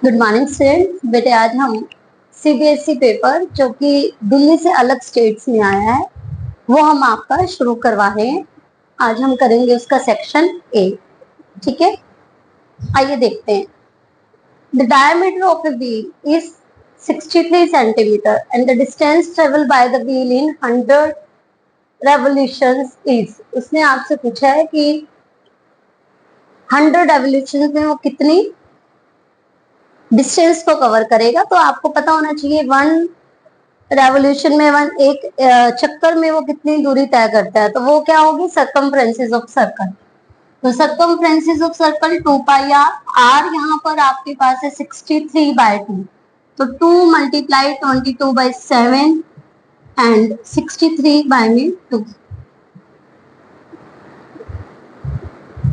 Good morning students. बेटे आज हम सीबीएसई पेपर जो कि दिल्ली से अलग स्टेट्स में आया है वो हम आपका शुरू करवा रहे हैं। आज हम करेंगे उसका सेक्शन ए। ठीक है, आइए देखते हैं। The diameter of the wheel is 63 centimetre and the distance travel by the wheel in 100 revolutions is. उसने आपसे पूछा है कि 100 रेवोल्यूशंस में वो कितनी डिस्टेंस को कवर करेगा। तो आपको पता होना चाहिए वन रेवोल्यूशन में एक चक्कर में वो कितनी दूरी तय करता है। तो वो क्या होगी, सर्कमफ्रेंसेस ऑफ सर्कल। तो circumferences of circle 2 pi r. R यहाँ पर आपके पास है 63/2। तो 2 मल्टीप्लाई 22/7 एंड 63/2।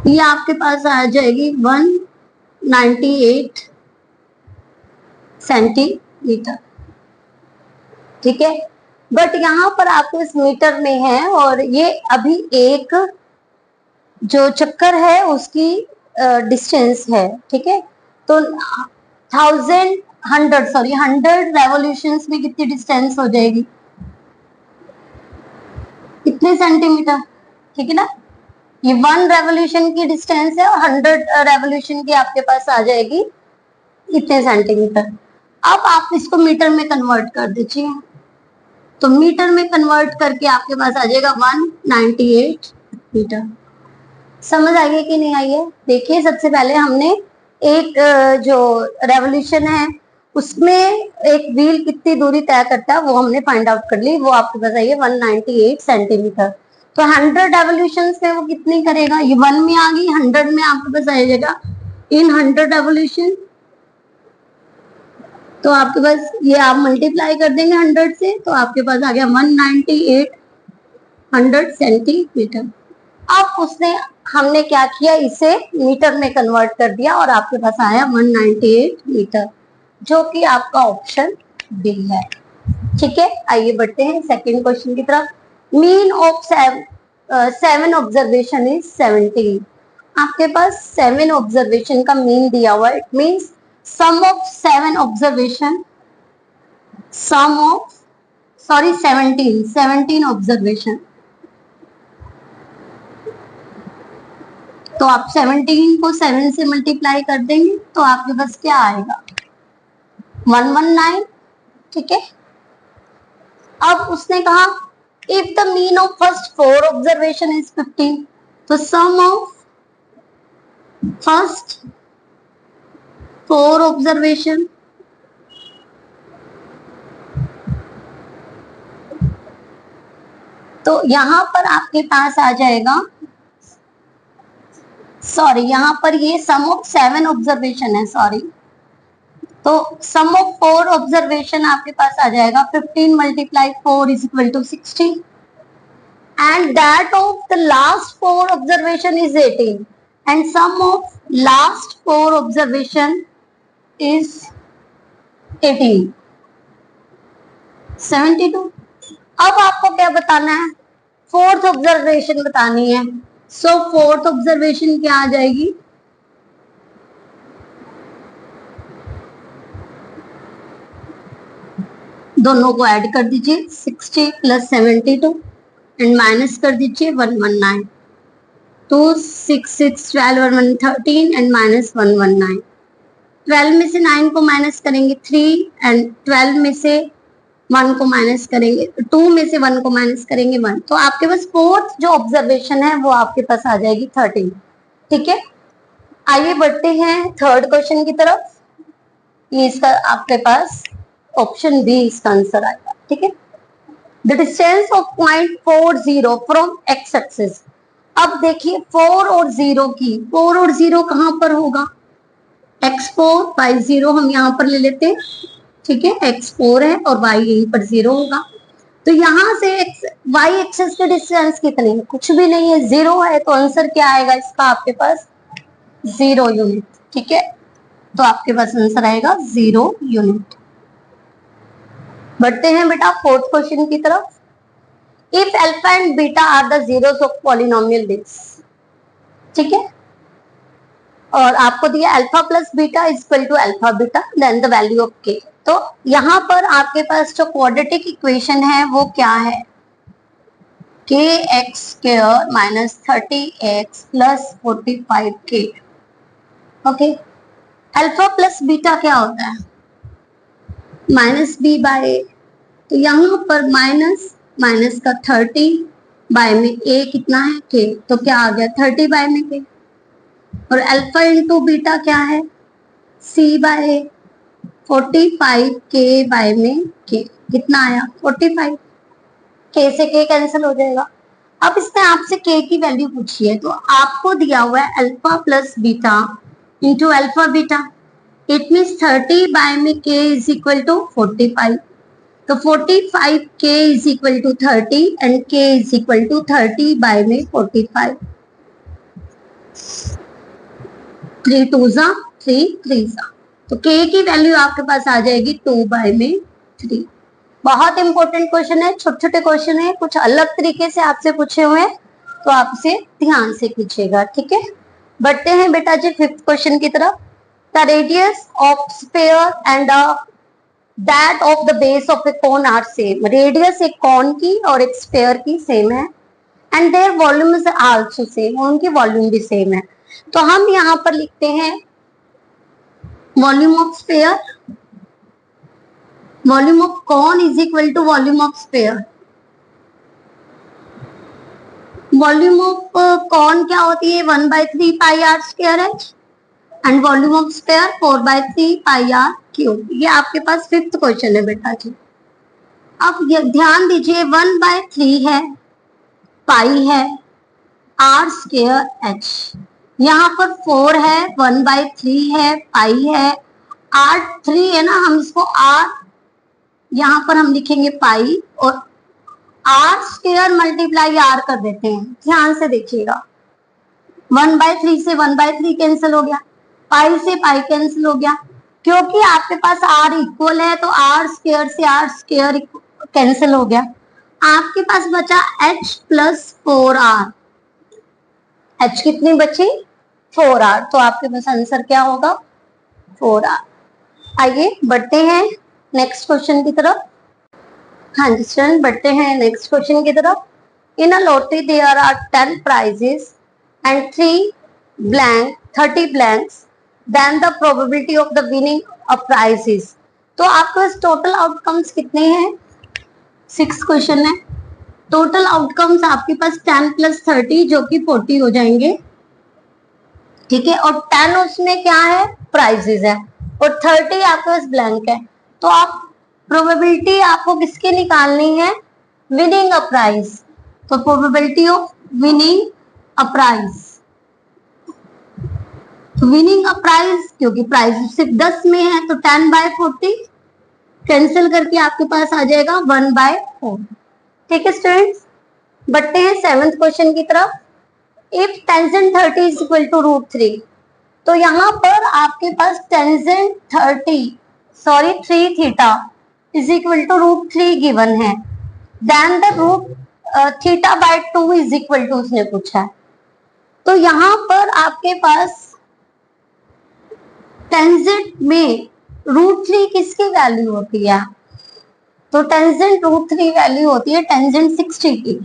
ये आपके पास आ जाएगी 198 सेंटीमीटर। ठीक है, बट यहाँ पर आपको इस मीटर में है और ये अभी एक जो चक्कर है उसकी डिस्टेंस है। ठीक है, तो 100 रेवोल्यूशंस में कितनी डिस्टेंस हो जाएगी, कितने सेंटीमीटर। ठीक है ना, ये 1 रेवोल्यूशन की डिस्टेंस है और 100 रेवोल्यूशन की आपके पास आ जाएगी इतने सेंटीमीटर। अब आप इसको मीटर में कन्वर्ट कर दीजिए। तो मीटर में कन्वर्ट करके आपके पास आ जाएगा 198 मीटर। समझ आ गई कि नहीं आई है। देखिए, सबसे पहले हमने एक जो रेवोल्यूशन है उसमें एक व्हील कितनी दूरी तय करता है वो हमने फाइंड आउट कर ली। वो आपके पास आई है 198 सेंटीमीटर। तो 100 रेवोल्यूशन में वो कितनी करेगा, ये 1 में आ गई, 100 में आपके पास आ जाएगा इन 100 रेवोल्यूशन। तो आपके पास ये आप मल्टीप्लाई कर देंगे 100 से तो आपके पास आ गया 198 सेंटीमीटर। अब उसने हमने क्या किया, इसे मीटर में कन्वर्ट कर दिया और आपके पास आया 198 मीटर, जो कि आपका ऑप्शन बी है। ठीक है, आइए बढ़ते हैं सेकंड क्वेश्चन की तरफ। Mean of 7 observation is 17। आपके पास 7 ऑब्जर्वेशन का मीन दिया हुआ है। It means sum of 7 observation, 17 observation. तो आप 17 को 7 से मल्टीप्लाई कर देंगे तो आपके पास क्या आएगा, 119। ठीक है, अब उसने कहा if the mean of first 4 observation is 15, तो सम ऑफ फर्स्ट 4 ऑब्जर्वेशन, तो यहां पर आपके पास आ जाएगा, सॉरी यहाँ पर ये सम ऑफ 7 ऑब्जर्वेशन है, सॉरी। तो सम ऑफ 4 ऑब्जर्वेशन आपके पास आ जाएगा 15 multiply 4 is equal to 60 and that of the last 4 observation is 18 and sum of last 4 observation is 18, 72। अब आपको क्या बताना है, 4th ऑब्जर्वेशन बतानी है। सो 4th ऑब्जर्वेशन क्या आ जाएगी, दोनों को ऐड कर दीजिए 60 + 72 एंड माइनस कर दीजिए 119। 2 6 6 12 और 113 एंड माइनस 119। 12 में से 9 को माइनस करेंगे 3 एंड 12 में से 1 को माइनस करेंगे, 2 में से 1 को माइनस करेंगे 1। तो आपके पास 4th जो ऑब्जर्वेशन है वो आपके पास आ जाएगी 13। ठीक है, आइए बढ़ते हैं थर्ड क्वेश्चन की तरफ। ये इसका आपके पास ऑप्शन बी इसका आंसर आएगा। ठीक है, the distance of point 40 from x axis. अब देखिए 4 और 0 की, 4 और 0 कहां पर होगा, x4 y0 हम यहाँ पर ले लेते हैं। ठीक है, x4 है और y यहीं पर 0 होगा। तो यहां से y एक्सिस के डिस्टेंस कितने हैं, कुछ भी नहीं है, 0 है। तो आंसर क्या आएगा इसका आपके पास, 0 यूनिट। ठीक है, तो आपके पास आंसर आएगा 0 यूनिट। बढ़ते हैं बेटा फोर्थ क्वेश्चन की तरफ। If alpha and beta are the zeros of polynomial this. ठीक है, और आपको दिया alpha plus beta is equal to alpha beta then the value of k. तो यहाँ पर आपके पास जो क्वाड्रेटिक इक्वेशन है वो क्या है, के x square minus 30x plus 45k। Okay, alpha plus beta क्या होता है, माइनस बी बाय ए। तो यहाँ पर माइनस माइनस का 30 बाय में ए कितना है के, तो क्या आ गया 30 बाय में के। और अल्फा इंटू बीटा क्या है, सी बाय ए, 45 के बाय में के, कितना आया 45, के से के कैंसिल हो जाएगा। अब इसने आपसे के की वैल्यू पूछी है, तो आपको दिया हुआ है alpha plus beta into alpha beta, it means 30 by में k इज इक्वल टू 45। तो 45 k is equal to 30 and k is equal to 30 by में 45। 3 2 जा 3 3 जा, तो k की वैल्यू आपके पास आ जाएगी 2 बाय में 3। बहुत इंपॉर्टेंट क्वेश्चन है, छोटे छोटे क्वेश्चन है, कुछ अलग तरीके से आपसे पूछे हुए हैं, तो आप इसे ध्यान से कीजिएगा, ठीक है। बढ़ते हैं बेटा जी 5th क्वेश्चन की तरफ। The radius of sphere and that of the base of a cone are same. Radius एक कोन की और एक स्फीयर की सेम है and their volume is also same, उनकी वॉल्यूम भी सेम है। तो हम यहाँ पर लिखते हैं volume of sphere, volume of cone is equal to volume of sphere. Volume of cone क्या होती है 1/3 pi r square h and volume of sphere 4/3 pi r cube. ये आपके पास 5th क्वेश्चन है बेटा जी। अब ध्यान दीजिए 1/3 है, पाई है, आर स्क्वायर एच, यहाँ पर 4 है, 1/3 है, पाई है, आर 3 है ना, हम इसको आर यहाँ पर हम लिखेंगे पाई और आर स्क्वायर मल्टीप्लाई आर कर देते हैं। ध्यान से देखिएगा, 1/3 से 1/3 कैंसिल हो गया, पाई से पाई कैंसिल हो गया, क्योंकि आपके पास आर इक्वल है तो आर स्क्वायर से आर स्क्वायर कैंसिल हो गया। आपके पास बचा h प्लस 4r। h कितनी बची 4r, तो आपके पास आंसर क्या होगा 4r। आइए बढ़ते हैं नेक्स्ट क्वेश्चन की तरफ। हाँ जी स्टूडेंट, बढ़ते हैं नेक्स्ट क्वेश्चन की तरफ। In a lottery there are 10 prizes and 30 blanks, then the probability of the winning a prize is। तो आपके पास टोटल आउटकम्स कितने हैं, 6 क्वेश्चन है। टोटल आउटकम्स आपके पास 10 प्लस 30 जो कि 40 हो जाएंगे, ठीक है। और 10 उसमें क्या है प्राइजेस है और 30 आपके पास ब्लैंक है। तो आप प्रोबेबिलिटी आपको किसकी निकालनी है, विनिंग अ प्राइज। तो probability of winning a prize, winning a prize, क्योंकि प्राइज सिर्फ 10 में है तो 10/40 कैंसिल करके आपके पास आ जाएगा 1/4। ठीक है स्टूडेंट्स, बढ़ते हैं 7th क्वेश्चन की तरफ। If tangent 30 is equal to √3, तो यहाँ पर आपके पास tangent 3 theta is equal to √3 given है, then the θ/2 is equal to उसने पूछा है। तो यहाँ पर आपके पास टेंजेंट में √3 किसकी वैल्यू होती है, तो टेंजेंट √3 वैल्यू होती है टेंजेंट 60 की,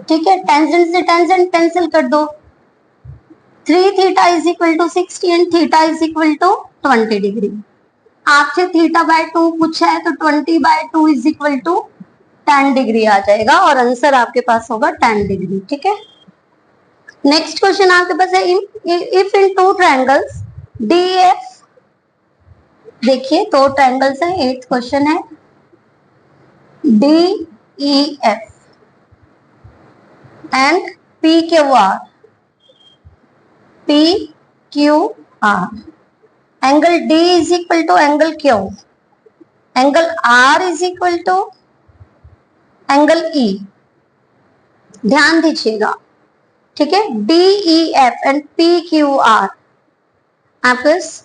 ठीक है। टेंजेंट से टेंजेंट कैंसिल कर दो, 3θ is equal to 60 and θ is equal to 20 degree. आपसे θ/2 पूछा है तो 20/2 इज इक्वल टू 10 डिग्री आ जाएगा और आंसर आपके पास होगा 10 डिग्री, ठीक है। नेक्स्ट क्वेश्चन आपके पास है इफ इन 2 ट्रायंगल्स DEF, देखिए 2 ट्रायंगल्स हैं, 8th क्वेश्चन है। DEF and PQR, angle D is equal to angle Q, angle R is equal to angle E। ध्यान दीजिएगा, ठीक है। DEF एंड PQR आपके पास,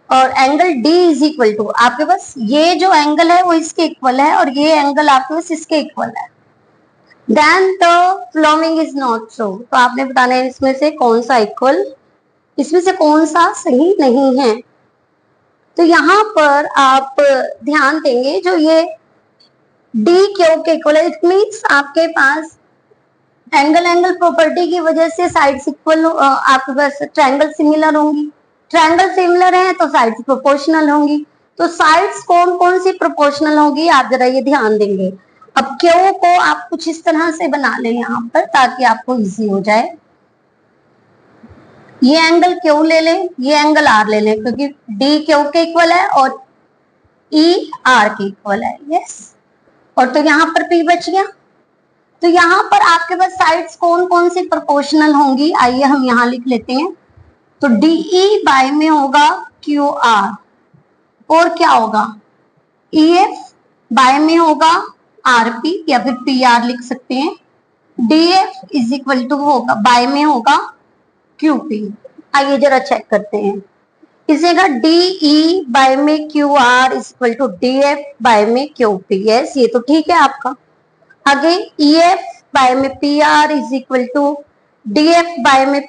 और angle D is equal to, आपके पास ये जो एंगल है वो इसके इक्वल है और ये एंगल आपके पास इसके इक्वल है। Then the following is not true, तो आपने बताना है इसमें से कौन सा इक्वल इसमें से कौन सा सही नहीं है। तो यहाँ पर आप ध्यान देंगे, जो ये डी क्यू के इक्वल है, इट मीन्स आपके पास एंगल प्रॉपर्टी की वजह से साइड्स इक्वल, आपके पास ट्रायंगल सिमिलर होंगी, ट्रायंगल सिमिलर है तो साइड्स प्रोपोर्शनल होंगी। तो साइड्स कौन कौन सी प्रोपोर्शनल होगी, आप जरा ये ध्यान देंगे। अब क्यू को आप कुछ इस तरह से बना लें यहाँ पर, ताकि आपको इजी हो जाए। ये एंगल क्यू ले लें, ये एंगल आर ले लें, क्योंकि डी क्यू के इक्वल है और ई आर के इक्वल है। यस, और तो यहाँ पर पी बच गया। तो यहाँ पर आपके पास साइड्स कौन कौन सी प्रोपोर्शनल होंगी, आइए हम यहाँ लिख लेते हैं। तो डीई बाय में होगा क्यू आर, और क्या होगा EF बाय में होगा RP, या फिर PR लिख सकते हैं। DF इज इक्वल टू होगा बाय में होगा QP। आइए जरा चेक करते हैं। इसेगा DE बाय में QR is equal to DF by में QP। यस, ये तो ठीक है आपका। आगे EF बाय में PR is equal to DF by में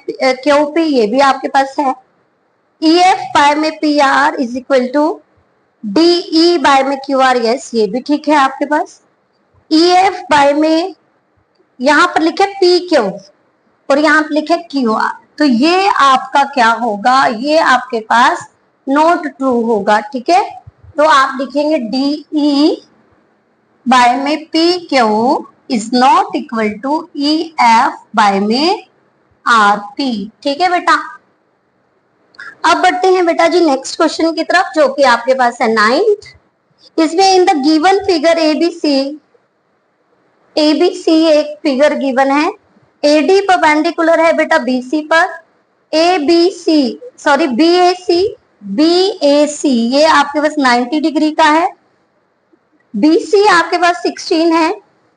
QP, ये भी आपके पास है। EF बाय में PR is equal to DE by में QR, यस, ये भी ठीक है आपके पास। EF बाय में यहां पर लिखे PQ और यहां पर लिखे QR, तो ये आपका क्या होगा, ये आपके पास नॉट ट्रू होगा। ठीक है, तो आप लिखेंगे DE बाय में PQ is not equal to EF by में RP। ठीक है बेटा, अब बढ़ते हैं बेटा जी नेक्स्ट क्वेश्चन की तरफ, जो कि आपके पास है 9th। इसमें in the given figure ABC एक फिगर गिवन है। AD परपेंडिकुलर है बेटा BC पर, BAC ये आपके पास 90 डिग्री का है। BC आपके पास 16 है,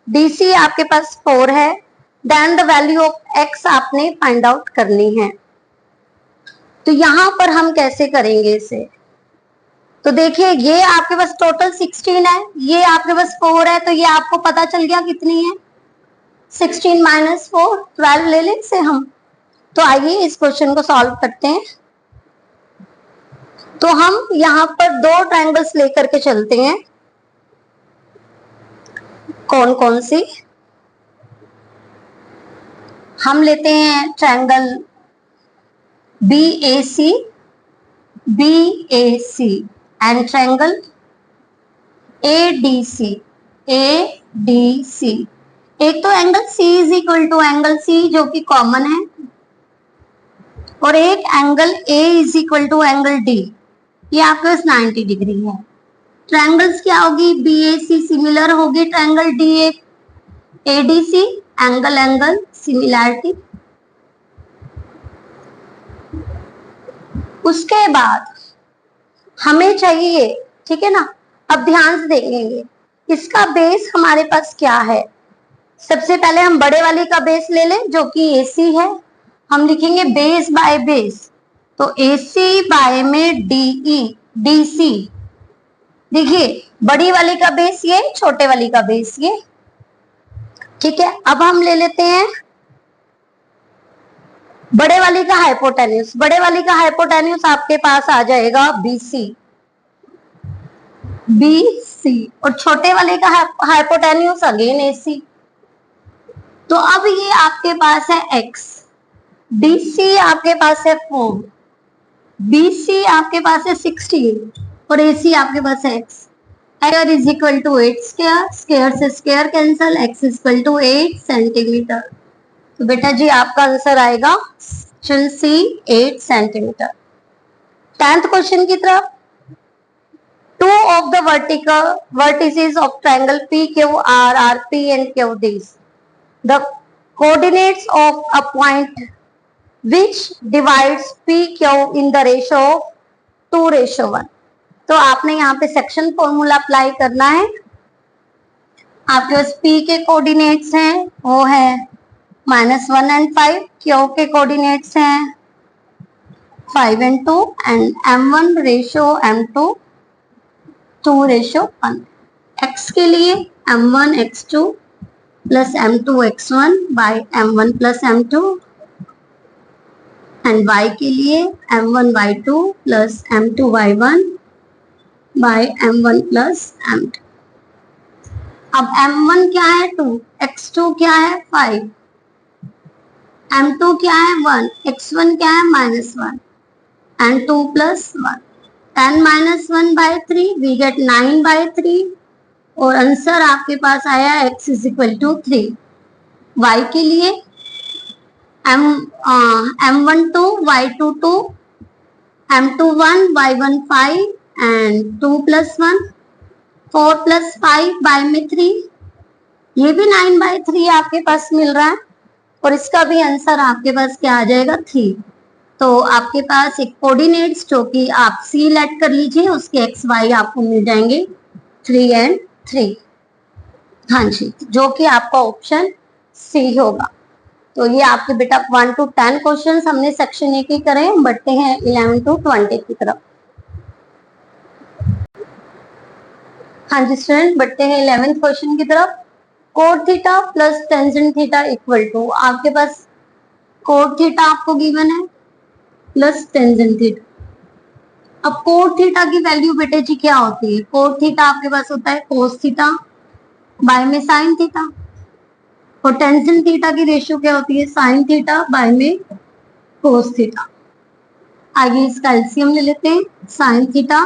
DC आपके पास 4 है। Then the value of X आपने फाइंड आउट करनी है। तो यहां पर हम कैसे करेंगे इसे, तो देखिए ये आपके पास टोटल 16 है, ये आपके पास 4 है, तो ये आपको पता चल गया कितनी है, 16 माइनस 4, 12 ले लें इसे हम। तो आइए इस क्वेश्चन को सॉल्व करते हैं। तो हम यहां पर दो ट्रायंगल्स लेकर के चलते हैं। कौन कौन सी, हम लेते हैं triangle BAC and triangle ADC। एक तो angle C is equal to angle C जो कि कॉमन है, और एक angle A is equal to angle D, ये आपके पास 90 डिग्री है। ट्रायंगल्स क्या होगी, BAC सिमिलर होगी ट्रायंगल ADC, एंगल सिमिलैरिटी। उसके बाद हमें चाहिए, ठीक है ना, अब ध्यान से देखेंगे इसका बेस हमारे पास क्या है। सबसे पहले हम बड़े वाली का बेस ले लें जो कि AC है, हम लिखेंगे बेस बाय बेस, तो AC बाय में DC। देखिए बड़ी वाली का बेस ये, छोटे वाली का बेस ये। ठीक है, अब हम ले लेते हैं बड़े वाली का हाइपोटेन्यूज। बड़े वाली का हाइपोटेन्यूज आपके पास आ जाएगा BC, और छोटे वाले का हाइपोटेन्यूज अगेन AC। तो अब ये आपके पास है X, DC आपके पास है 4, BC आपके पास है 16 और AC आपके पास है X। X is equal to 8 square, square से square cancel, X is equal to 8 centimetre. तो बेटा जी आपका आंसर आएगा option C 8 centimetre. 10th question की तरफ, two of the vertices of triangle PQR are P and QD. The coordinates of a point which divides PQ in the ratio 2:1। तो आपने यहाँ पे सेक्शन फॉर्मूला अप्लाई करना है। आपके पास P के कोऑर्डिनेट्स हैं वो है -1 and 5, Q के कोऑर्डिनेट्स हैं 5 and 2 and M1 ratio M2 2:1। X के लिए M1 X2 plus M2 X1 by M1 plus M2 and y के लिए m1 y2 plus m2 y1 bye m1 plus m2। अब m1 क्या है 2, x2 क्या है 5, m2 क्या है 1, x1 क्या है -1 and 2 plus 1, 10 minus 1 by 3 we get 9 by 3 और आंसर आपके पास आया x is equal to 3। y के लिए m12 y2 2 m2 1 y1 5 and 2 plus 1 4 plus 5 by में 3, ये भी 9 by 3 आपके पास मिल रहा है और इसका भी आंसर आपके पास क्या आ जाएगा 3। तो आपके पास एक कोऑर्डिनेट्स जो कि आप सिलेक्ट कर लीजिए, उसके एक्स वाई आपको मिल जाएंगे 3 and 3। हाँ जी, जो कि आपका ऑप्शन सी होगा। तो ये आपके बेटा 1 to 10 क्वेश्चन हमने सेक्शन ए के करे। बढ़ते हैं 11 to 20 की तरफ। हाँ जी स्टूडेंट, बढ़ते हैं 11th क्वेश्चन की तरफ। Cot theta plus tangent theta equal to, आपके पास कोड थीटा आपको गिवन है प्लस टेंजेंट थीटा। अब कोड थीटा की वैल्यू बेटे जी क्या होती है? कोड थीटा आपके पास होता है कोस थीटा बाय में साइन थीटा, और टेंजेंट थीटा की रेशियो क्या होती है? साइन थीटा बाय में कोस थीटा। आगे इसका एलसीएम ले लेते हैं, sine theta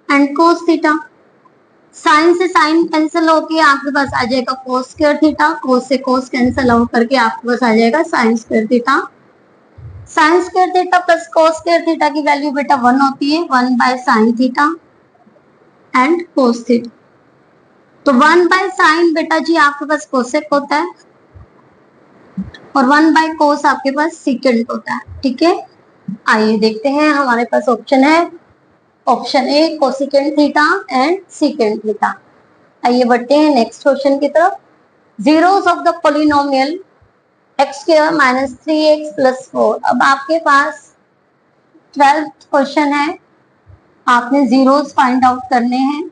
and cos theta. Sine से साइन कैंसिल होके आपके पास आ जाएगा कोस स्क्वायर थीटा, कोस से कोस कैंसिल आउट करके आपके पास आ जाएगा sine square theta. Sine square theta plus cos square theta की वैल्यू बेटा 1 होती है, 1 by sine theta and cos theta. तो 1 बाय साइन बेटा जी आपके पास कोसेक होता है और 1 बाय कोस आपके पास सीकेंट होता है। ठीक है, आइए देखते हैं, हमारे पास ऑप्शन है option A cosecant theta and secant theta. आइए बढ़ते हैं नेक्स्ट क्वेश्चन की तरफ। Zeros of the polynomial x square minus 3x plus 4। अब आपके पास 12th क्वेश्चन है, आपने जीरोस फाइंड आउट करने हैं।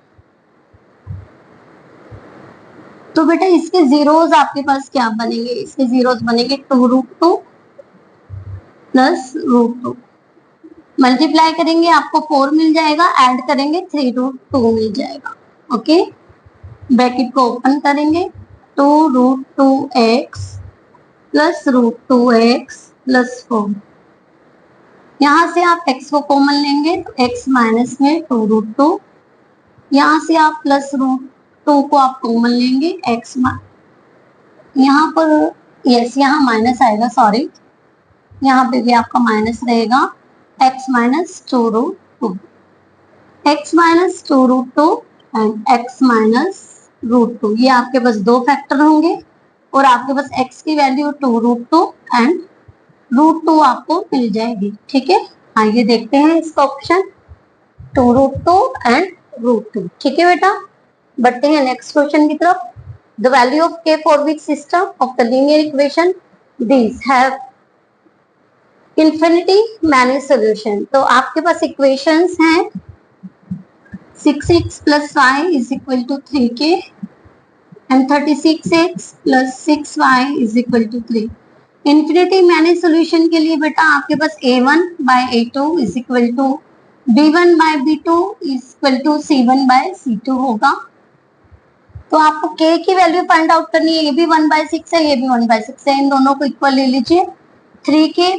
तो बेटा इसके जीरोस आपके पास क्या बनेंगे? इसके जीरोस बनेंगे 2√2 प्लस √2, मल्टीप्लाई करेंगे आपको 4 मिल जाएगा, ऐड करेंगे 3√2 मिल जाएगा। ओके, ब्रैकेट को ओपन करेंगे, 2√2x प्लस √2x प्लस 4। यहाँ से आप x को कॉमन लेंगे तो x माइनस में 2√2, यहाँ से आप प्लस √2 को आप कॉमन लेंगे, x यहाँ पर यस यहाँ माइनस आएगा, सॉरी यहाँ पे भी आपका माइनस रहेगा, x minus 2√2, x minus 2√2 and x minus √2। ये आपके पास दो फैक्टर होंगे और आपके पास x की वैल्यू 2√2 एंड √2 आपको मिल जाएगी। ठीक है, आइए देखते हैं इसका ऑप्शन 2√2 एंड √2। ठीक है बेटा, बढ़ते हैं नेक्स्ट क्वेश्चन की तरफ। The value of k for which system of the linear equation these have infinity many solution। तो आपके पास इक्वेशंस हैं 6x plus y is equal to 3k and 36x plus 6y is equal to 3। Infinity many solution के लिए बेटा आपके पास a1 by a2 is equal to b1 by b2 is equal to c1 by c2 होगा। तो आपको k की value find out करनी है, ये भी 1/6 है, ये भी 1/6 है, इन दोनों को इक्वल ले लीजिए। 3k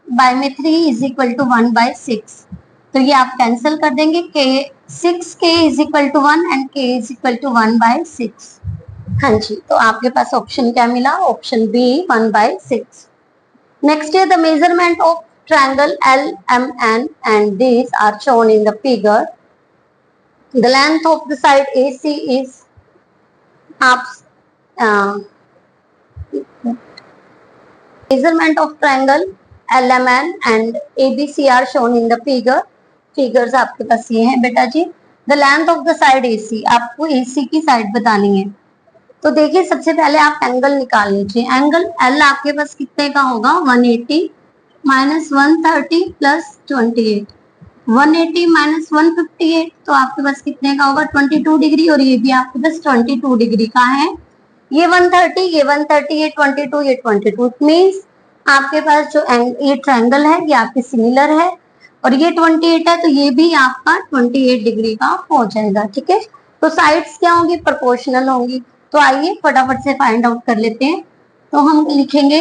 बाय में 3 इज इक्वल टू 1/6, तो ये आप कैंसिल कर देंगे, k 6k is equal to 1 and k is equal to 1/6। हाँ जी, तो आपके पास ऑप्शन क्या मिला? Option B 1/6। नेक्स्ट है the measurement of triangle LMN and these are shown in the figure। The length of the side AC is measurement of triangle LMN and ABC are shown in the figure। Figures आपके पास ये हैं बेटा जी। The length of the side AC, आपको AC की side बतानी है। तो देखिए सबसे पहले आप एंगल निकाल लीजिए। एंगल L आपके पास कितने का होगा? 180 माइनस 130 प्लस 28, 180 माइनस 158, तो आपके पास कितने का होगा? 22 डिग्री, और ये भी आपके पास 22 डिग्री का है। ये 130, ये 130, ये 22, ये 22, मीन्स आपके पास जो ये ट्रायंगल है ये आपके सिमिलर है और ये 28 है तो ये भी आपका 28 डिग्री का हो जाएगा। ठीक है, तो साइड्स क्या होंगी, प्रोपोर्शनल होंगी। तो आइए फटाफट से फाइंड आउट कर लेते हैं। तो हम लिखेंगे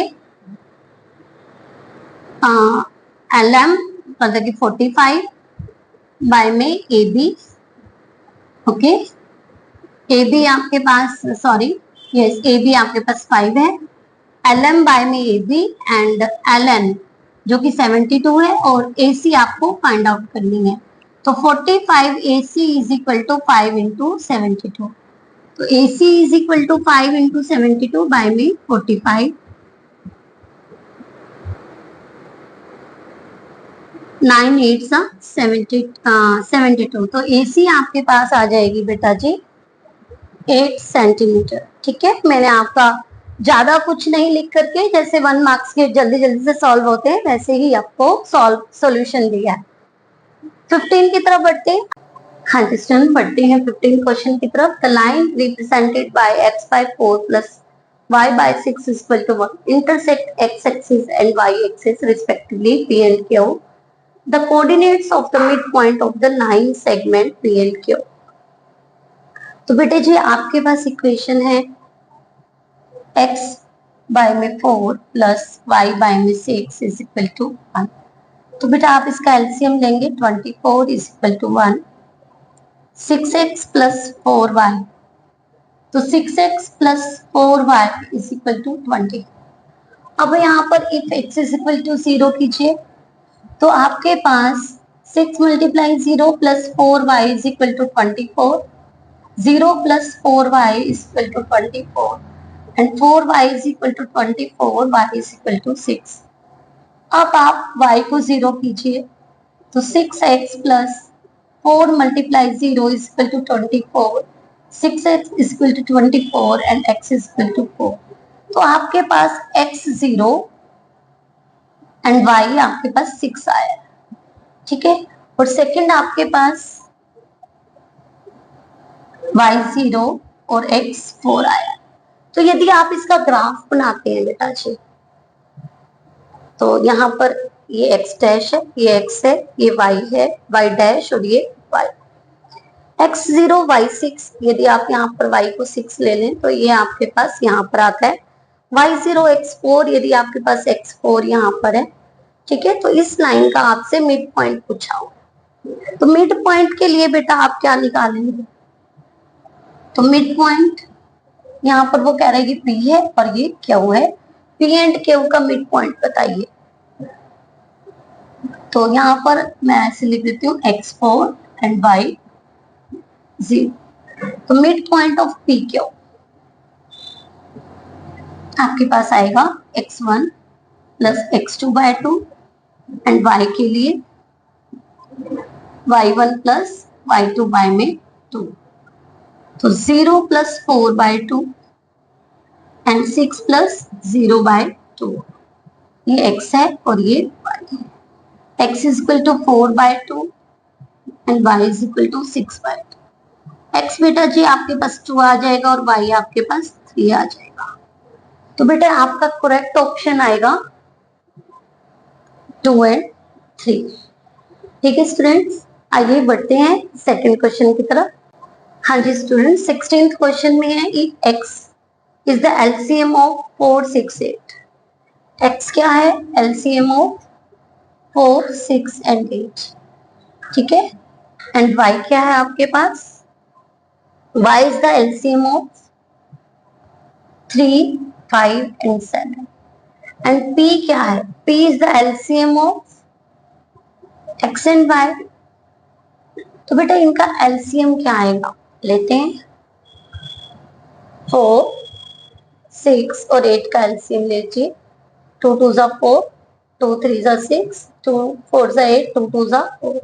LM मतलब कि 45 बाय में AB। ओके, AB आपके पास सॉरी यस AB आपके पास 5 है, LM बाय में AB एंड LN जो कि 72 है और AC आपको फाइंड आउट करनी है। तो 45 AC is equal to 5 into 72। तो AC is equal to 5 into 72 by में 45। 9 8 72। तो AC आपके पास आ जाएगी बेटा जी 8 सेंटीमीटर। ठीक है, मैंने आपका ज्यादा कुछ नहीं लिख करके, जैसे 1 मार्क्स के जल्दी जल्दी से सॉल्व होते हैं वैसे ही आपको सॉल्यूशन दिया है। 15 की तरफ बढ़ते हैं। हाँ जी स्टूडेंट, बढ़ते हैं 15 क्वेश्चन की तरफ। The line represented by x by 4 plus y by 6 is equal to 1 intersect x axis and y axis respectively P and Q. The coordinates of the midpoint of the line segment P and Q. तो बेटे जी आपके पास equation है x bye में 4 plus y bye में 6 is equal to 1। तो बेटा आप इसका एलसीएम लेंगे 24 is equal to 1, 6x plus 4y, तो 6x plus 4y is equal to 20। अब यहाँ पर if x is equal to 0 कीजिए तो आपके पास 6 multiply 0 plus 4y is equal to 24, 0 plus 4y is equal to 24 and 4y is equal to 24, y is equal to 6। अब आप y को 0 कीजिए तो 6x plus 4 multiply 0 is equal to 24, 6x is equal to 24 and x is equal to 4। तो आपके पास x 0 and y आपके पास 6 आया। ठीक है, और सेकंड आपके पास y 0 और x 4 आया। तो यदि आप इसका ग्राफ बनाते हैं बेटा जी तो यहाँ पर ये x डैश है, ये x है, ये y है, y डैश और ये y। x 0 y 6, यदि आप यहाँ पर y को 6 ले लें तो ये आपके पास यहाँ पर आता है y 0 x 4, यदि आपके पास x 4 यहाँ पर है। ठीक है, तो इस लाइन का आपसे मिड पॉइंट पूछा हुआ, तो मिड पॉइंट के लिए बेटा आप क्या निकालेंगे, तो मिड पॉइंट यहाँ पर वो कह रहे हैं कि P है और ये Q है, P एंड Q का मिड पॉइंट बताइए। तो यहाँ पर मैं ऐसे लिख देती हूँ x4 एंड y 0। तो मिड पॉइंट ऑफ PQ आपके पास आएगा x1 plus x2 bye 2 and y के लिए y1 प्लस y2 बाय में 2। तो 0 plus 4 by 2 and 6 plus 0 by 2, ये x है और ये y है। x is equal to 4 by 2 and y is equal to 6 by 2। x बेटा जी आपके पास 2 आ जाएगा और y आपके पास 3 आ जाएगा। तो बेटा आपका करेक्ट ऑप्शन आएगा 2 एंड 3। ठीक है स्टूडेंट्स, आइए बढ़ते हैं सेकंड क्वेश्चन की तरफ। हाँ जी स्टूडेंट, 16th क्वेश्चन में है if x is the LCM of 4 6 8। x क्या है, एलसीएम ऑफ 4 6 एंड 8। ठीक है, एंड y क्या है आपके पास, y is the LCM of 3 5 and 7 and p क्या है, p is the LCM of x and y। तो बेटा इनका एलसीएम क्या आएगा, लेते हैं 4 6 और 8 का एलसीएम लीजिए। 2 2 जा 4, 2 3 जा 6, 2 4 जा 8, 2 2 जा 4।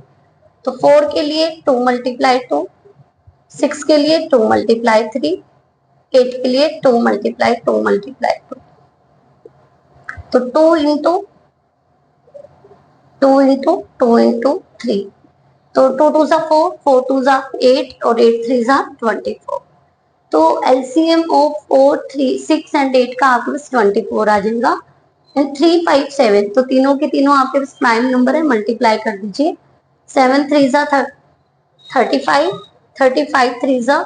तो 4 के लिए 2 मल्टीप्लाई 2, 6 के लिए 2 मल्टीप्लाई 3, 8 के लिए 2 मल्टीप्लाई 2 मल्टीप्लाई 2। तो 2 इंटू 2 इंटू 2 इंटू 3, तो 2 2 जा 4, 4 2 जा 8 और 8 3 जा 24। तो एलसीएम ऑफ 4 3 6 एंड 8 का आपके पास 24 आ जाएगा। एंड 3 5 7, तो तीनों के तीनों आपके पास प्राइम नंबर है, मल्टीप्लाई कर दीजिए। 7 3 जा 35, 35 3 जा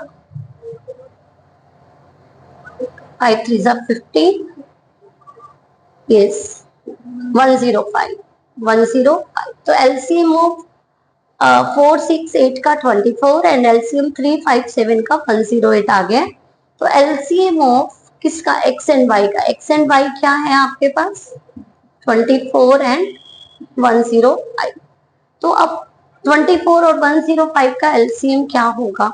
5 3 जा 15, यस 105, 105। तो एलसीएम ऑफ 4 6 8 का 24 एंड एलसीएम 3 5 7 का 108 आ गया। तो एलसीएम ऑफ किसका, एक्स एंड वाई का, एक्स एंड वाई क्या है आपके पास 24 एंड 105। तो अब 24 और 105 का एलसीएम क्या होगा,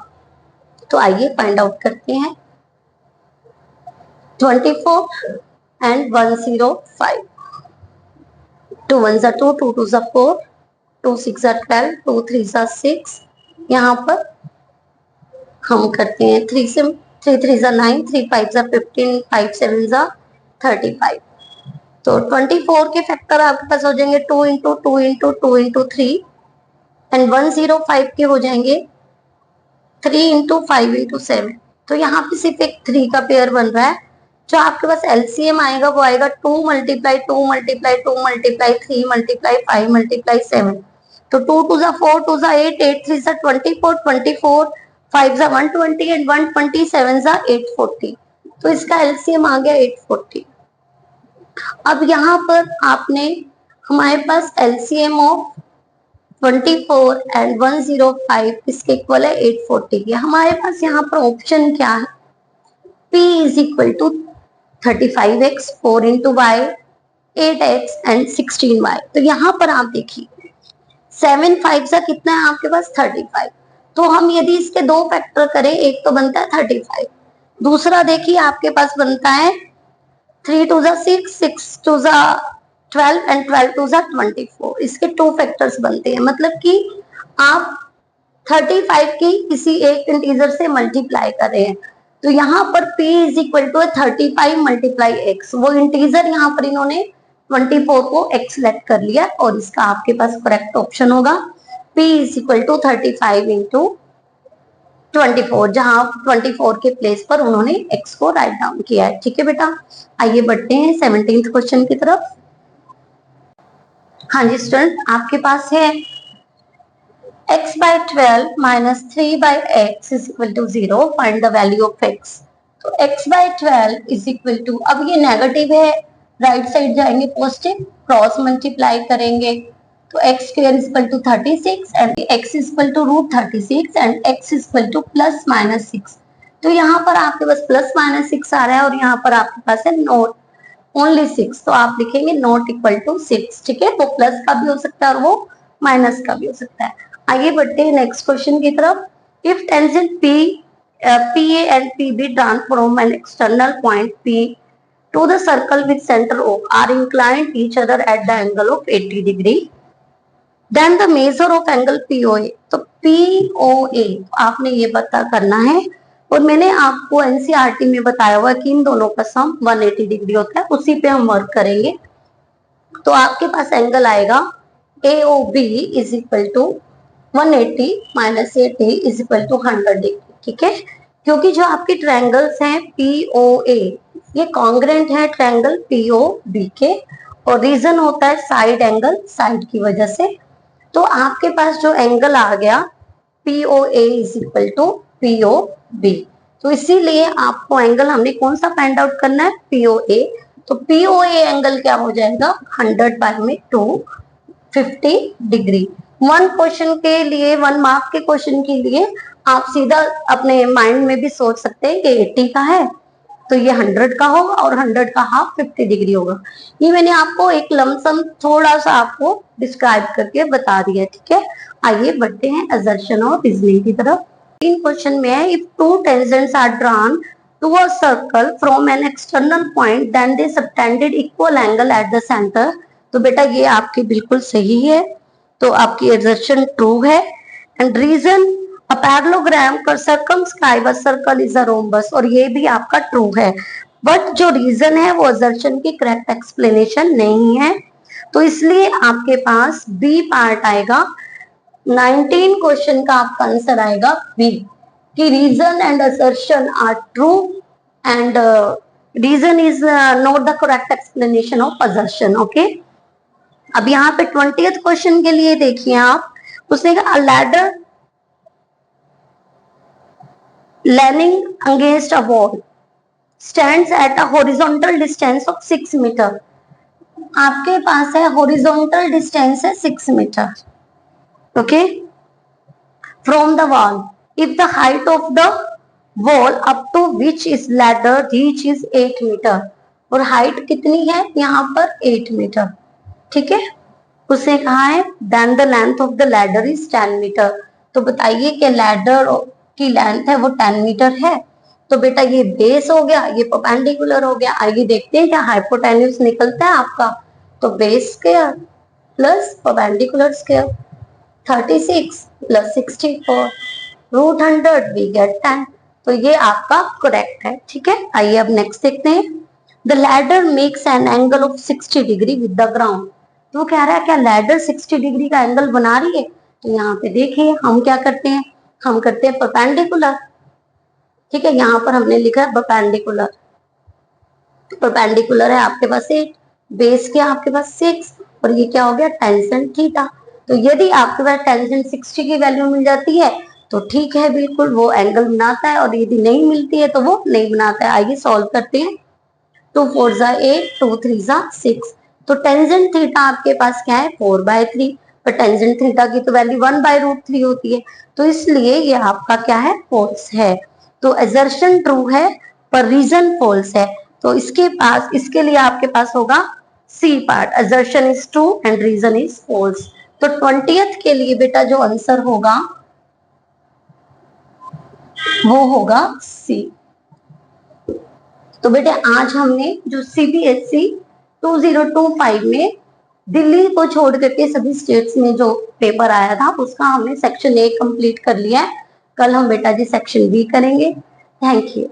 तो आइए फाइंड आउट करते हैं। 24 एंड 105, 2 1 जा 2, 2 2 जा 4, 2 6 जा 12, 2 3 जा 6, यहाँ पर हम करते हैं 3 से 3 3 जा 9, 3 5 जा 15, 5 7 जा 35। तो 24 के फैक्टर आपके पास हो जाएंगे 2 इंटू 2 इंटू 2 इंटू 3 एंड 105 के हो जाएंगे 3 इंटू 5 इंटू 7। तो यहाँ पे सिर्फ एक 3 का पेयर बन रहा है। जो आपके पास एलसीएम आएगा वो आएगा 2 multiply 2 multiply 2 multiply 3 multiply 5 multiply 7। तो 2 2 जा 4, 2 जा 8, 8 3 जा 24, 24 5 जा 120 एंड 120 7 जा 840। तो इसका एलसीएम आ गया 840। अब यहाँ पर आपने हमारे पास एलसीएम ऑफ 24 एंड 105 इसके इक्वल है 840 की। हमारे पास यहाँ पर ऑप्शन क्या है, P is equal to 35x 4 into y 8x and 16y। तो यहाँ पर आप देखिए 7 5 का कितना है आपके पास 35। तो हम यदि इसके दो फैक्टर करें, एक तो बनता है 35, दूसरा देखिए आपके पास बनता है 3 2 जा 6, 6 2 जा 12 एंड 12 2 जा 24। इसके 2 फैक्टर्स बनते हैं, मतलब कि आप 35 की किसी एक इंटीजर से मल्टीप्लाई कर रहे हैं। तो यहाँ पर P is equal to 35 multiply x, वो इंटीजर यहाँ पर इन्होंने 24 को x लेट कर लिया और इसका आपके पास करेक्ट ऑप्शन होगा P is equal to 35 into 24, जहां 24 के प्लेस पर उन्होंने x को राइट डाउन किया है। ठीक है बेटा, आइए बढ़ते हैं 17th क्वेश्चन की तरफ। हाँ जी स्टूडेंट, आपके पास है x by 12 minus 3 by x is equal to 0, find the value of x। तो x by 12 is equal to, अब ये नेगेटिव है, राइट साइड जाएंगे पॉजिटिव, क्रॉस मल्टीप्लाई करेंगे तो x square is equal to 36 and x is equal to root 36 and x is equal to plus minus 6। तो यहाँ पर आपके पास प्लस माइनस 6 आ रहा है और यहाँ पर आपके पास है नोट ओनली 6, तो आप लिखेंगे नॉट इक्वल टू 6। ठीक है, वो प्लस का भी हो सकता है और वो माइनस का भी हो सकता है। आइए बढ़ते हैं नेक्स्ट क्वेश्चन की तरफ। If tangent PA and PB drawn from an external point P to the circle with center O are inclined each other at the angle of 80 degree, then the measure of angle POA। तो POA आपने ये पता करना है और मैंने आपको NCERT में बताया हुआ कि इन दोनों का सम 180 डिग्री होता है, उसी पे हम वर्क करेंगे। तो आपके पास एंगल आएगा AOB is equal to 180 minus 80 is equal to 100 degree. ठीक है, क्योंकि जो आपके ट्रायंगल्स हैं POA ये कॉन्ग्रेंट है ट्रायंगल POB के और रीजन होता है साइड एंगल, साइड की वजह से। तो आपके पास जो एंगल आ गया POA is equal to POB। तो इसीलिए आपको एंगल हमने कौन सा फाइंड आउट करना है, POA। तो POA एंगल क्या हो जाएगा 100 बाय में 250 डिग्री। वन क्वेश्चन के लिए, 1 मार्क के क्वेश्चन के लिए आप सीधा अपने माइंड में भी सोच सकते हैं कि 80 का है तो ये 100 का होगा और 100 का हाफ 50 डिग्री होगा। ये मैंने आपको एक लमसम थोड़ा सा आपको डिस्क्राइब करके बता दिया। ठीक है, आइए बढ़ते हैं असर्शन और रीजनिंग की तरफ। इन क्वेश्चन में है if two tangents are drawn to a circle from an external point then they subtended equal angle at the center. तो बेटा ये आपकी बिल्कुल सही है, तो आपकी असर्शन ट्रू है। And reason a parallelogram circumscribe a circle is a rhombus, और ये भी आपका ट्रू है। बट जो रीजन है वो असर्शन की करेक्ट एक्सप्लेनेशन नहीं है, तो इसलिए आपके पास बी पार्ट आएगा। 19 क्वेश्चन का आपका आंसर आएगा बी, कि reason and assertion are true and reason is not the correct explanation of assertion. Okay, अब यहाँ पे 20th क्वेश्चन के लिए देखिए आप, उसने कहा ladder leaning against a wall stands at a horizontal distance of 6 metre. आपके पास है horizontal distance है 6 metre. Okay, from the wall. If the height of the wall up to which is ladder reach is 8 metre, और height कितनी है यहाँ पर 8 metre. ठीक है, उसे कहा है then the length of the ladder is 10 metre. तो बताइए कि लैडर की लेंथ है वो 10 मीटर है. तो बेटा ये बेस हो गया, ये परपेंडिकुलर हो गया. आइए देखते हैं क्या हाइपोटेन्यूज निकलता है आपका. तो base square plus perpendicular square, 36 plus 64 root 100 we get 10. तो ये आपका करेक्ट है. ठीक है, आइए अब नेक्स्ट देखते हैं. The ladder makes an angle of 60 degree with the ground. तो कह रहा है क्या लैडर 60 डिग्री का एंगल बना रही है. तो यहाँ पे देखिए हम क्या करते हैं, हम करते हैं परपेंडिकुलर. ठीक है, यहाँ पर हमने लिखा है परपेंडिकुलर. परपेंडिकुलर है आपके पास 8, बेस क्या आपके पास 6, और ये क्या हो गया टेंजेंट थीटा. तो यदि आपके पास टेंजेंट 60 की वैल्यू मिल जाती है तो ठीक है, बिल्कुल वो एंगल बनाता है, और यदि नहीं मिलती है तो वो नहीं बनाता है. आइए सॉल्व करते हैं. 2 4 जा 8, 2 3 जा 6. तो टेंजेंट थीटा आपके पास क्या है 4/3, पर टेंजेंट थीटा की तो वैल्यू 1/√3 होती है. तो इसलिए ये आपका क्या है फॉल्स है. तो असर्शन ट्रू है पर रीजन फॉल्स है. तो इसके लिए आपके पास होगा C part, assertion is true and reason is false. तो 20th के लिए बेटा जो आंसर होगा वो होगा सी. तो बेटे आज हमने जो CBSE 2025 में दिल्ली को छोड़ करके सभी स्टेट्स में जो पेपर आया था उसका हमने सेक्शन A कंप्लीट कर लिया है. कल हम बेटा जी सेक्शन B करेंगे. Thank you.